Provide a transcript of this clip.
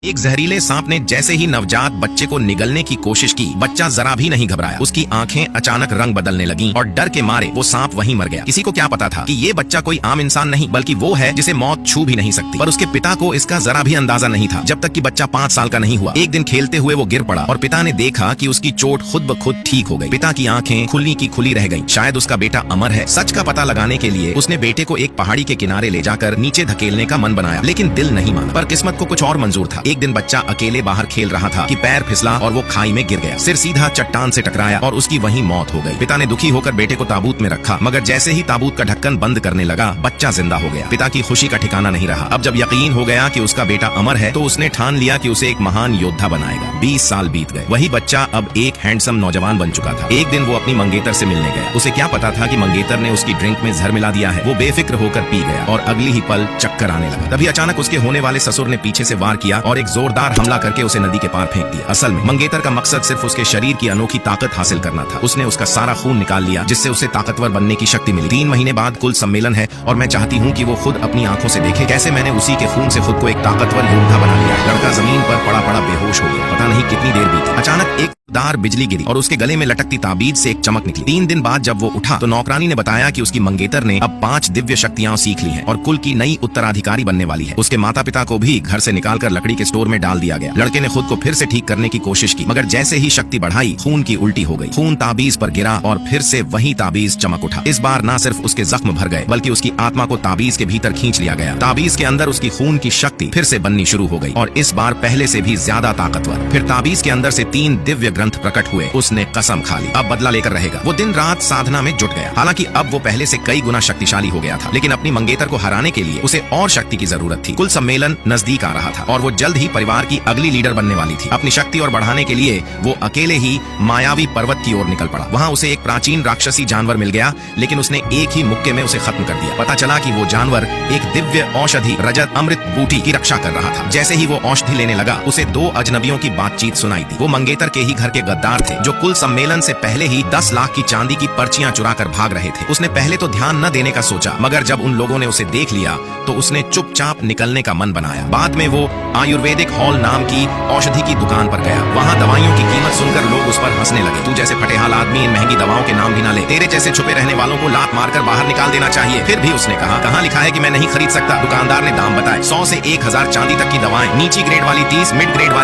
एक जहरीले सांप ने जैसे ही नवजात बच्चे को निगलने की कोशिश की, बच्चा जरा भी नहीं घबराया। उसकी आंखें अचानक रंग बदलने लगीं और डर के मारे वो सांप वहीं मर गया। किसी को क्या पता था कि ये बच्चा कोई आम इंसान नहीं बल्कि वो है जिसे मौत छू भी नहीं सकती। पर उसके पिता को इसका जरा भी अंदाजा नहीं था जब तक कि बच्चा 5 साल का नहीं हुआ। एक दिन खेलते हुए वो गिर पड़ा और पिता ने देखा कि उसकी चोट खुद ब खुद ठीक हो गई। पिता की आंखें खुली की खुली रह गईं। शायद उसका बेटा अमर है। सच का पता लगाने के लिए उसने बेटे को एक पहाड़ी के किनारे ले जाकर नीचे धकेलने का मन बनाया, लेकिन दिल नहीं माना। पर किस्मत को कुछ और मंजूर था। एक दिन बच्चा अकेले बाहर खेल रहा था कि पैर फिसला और वो खाई में गिर गया। सिर सीधा चट्टान से टकराया और उसकी वहीं मौत हो गई। पिता ने दुखी होकर बेटे को ताबूत में रखा, मगर जैसे ही ताबूत का ढक्कन बंद करने लगा, बच्चा जिंदा हो गया। पिता की खुशी का ठिकाना नहीं रहा। अब जब यकीन हो गया कि उसका बेटा अमर है, तो उसने ठान लिया कि उसे एक महान योद्धा बनाएगा। 20 साल बीत गए। वही बच्चा अब एक हैंडसम नौजवान बन चुका था। एक दिन वो अपनी मंगेतर से मिलने गया। उसे क्या पता था कि मंगेतर ने उसकी ड्रिंक में जहर मिला दिया है। वो बेफिक्र होकर पी गया और अगली ही पल चक्कर आने लगा। तभी अचानक उसके होने वाले ससुर ने पीछे से वार किया और एक जोरदार हमला करके उसे नदी के पार फेंक दिया। असल में मंगेतर का मकसद सिर्फ उसके शरीर की अनोखी ताकत हासिल करना था। उसने उसका सारा खून निकाल लिया, जिससे उसे ताकतवर बनने की शक्ति मिली। 3 महीने बाद कुल सम्मेलन है और मैं चाहती हूँ कि वो खुद अपनी आंखों से देखे कैसे मैंने उसी के खून से खुद को एक ताकतवर योद्धा बना लिया। लड़का जमीन पर पड़ा पड़ा बेहोश हो गया। पता नहीं कितनी देर बीती। अचानक एक दार बिजली गिरी और उसके गले में लटकती ताबीज से एक चमक निकली। 3 दिन बाद जब वो उठा तो नौकरानी ने बताया कि उसकी मंगेतर ने अब 5 दिव्य शक्तियां सीख ली हैं और कुल की नई उत्तराधिकारी बनने वाली है। उसके माता पिता को भी घर से निकालकर लकड़ी के स्टोर में डाल दिया गया। लड़के ने खुद को फिर से ठीक करने की कोशिश की, मगर जैसे ही शक्ति बढ़ाई, खून की उल्टी हो गई। खून ताबीज पर गिरा और फिर से वही ताबीज चमक उठा। इस बार न सिर्फ उसके जख्म भर गए, बल्कि उसकी आत्मा को ताबीज के भीतर खींच लिया गया। ताबीज के अंदर उसकी खून की शक्ति फिर से बननी शुरू हो गई और इस बार पहले से भी ज्यादा ताकतवर। फिर ताबीज के अंदर से 3 दिव्य ग्रंथ प्रकट हुए। उसने कसम खा ली, अब बदला लेकर रहेगा। वो दिन रात साधना में जुट गया। हालांकि अब वो पहले से कई गुना शक्तिशाली हो गया था, लेकिन अपनी मंगेतर को हराने के लिए उसे और शक्ति की जरूरत थी। कुल सम्मेलन नजदीक आ रहा था और वो जल्द ही परिवार की अगली लीडर बनने वाली थी। अपनी शक्ति और बढ़ाने के लिए वो अकेले ही मायावी पर्वत की ओर निकल पड़ा। वहां उसे एक प्राचीन राक्षसी जानवर मिल गया, लेकिन उसने एक ही मुक्के में उसे खत्म कर दिया। पता चला कि वो जानवर एक दिव्य औषधि रजत अमृत बूटी की रक्षा कर रहा था। जैसे ही वो औषधि लेने लगा, उसे 2 अजनबियों की बातचीत सुनाई दी। वो मंगेतर के ही घर के गद्दार थे, जो कुल सम्मेलन से पहले ही 10 लाख की चांदी की पर्चियां चुरा कर भाग रहे थे। उसने पहले तो ध्यान न देने का सोचा, मगर जब उन लोगों ने उसे देख लिया तो उसने चुपचाप निकलने का मन बनाया। बाद में वो आयुर्वेदिक हॉल नाम की औषधि की दुकान पर गया। वहां दवाइयों की कीमत सुनकर लोग उस पर हंसने लगे। तू जैसे फटेहाल आदमी इन महंगी दवाओं के नाम भी ना ले। तेरे जैसे छुपे रहने वालों को लात मारकर बाहर निकाल देना चाहिए। फिर भी उसने कहा, कहां लिखा है कि मैं नहीं खरीद सकता। दुकानदार ने दाम बताए। 100 से 1000 चांदी तक की दवाएं, नीची ग्रेड वाली 30, मिड ग्रेड वाली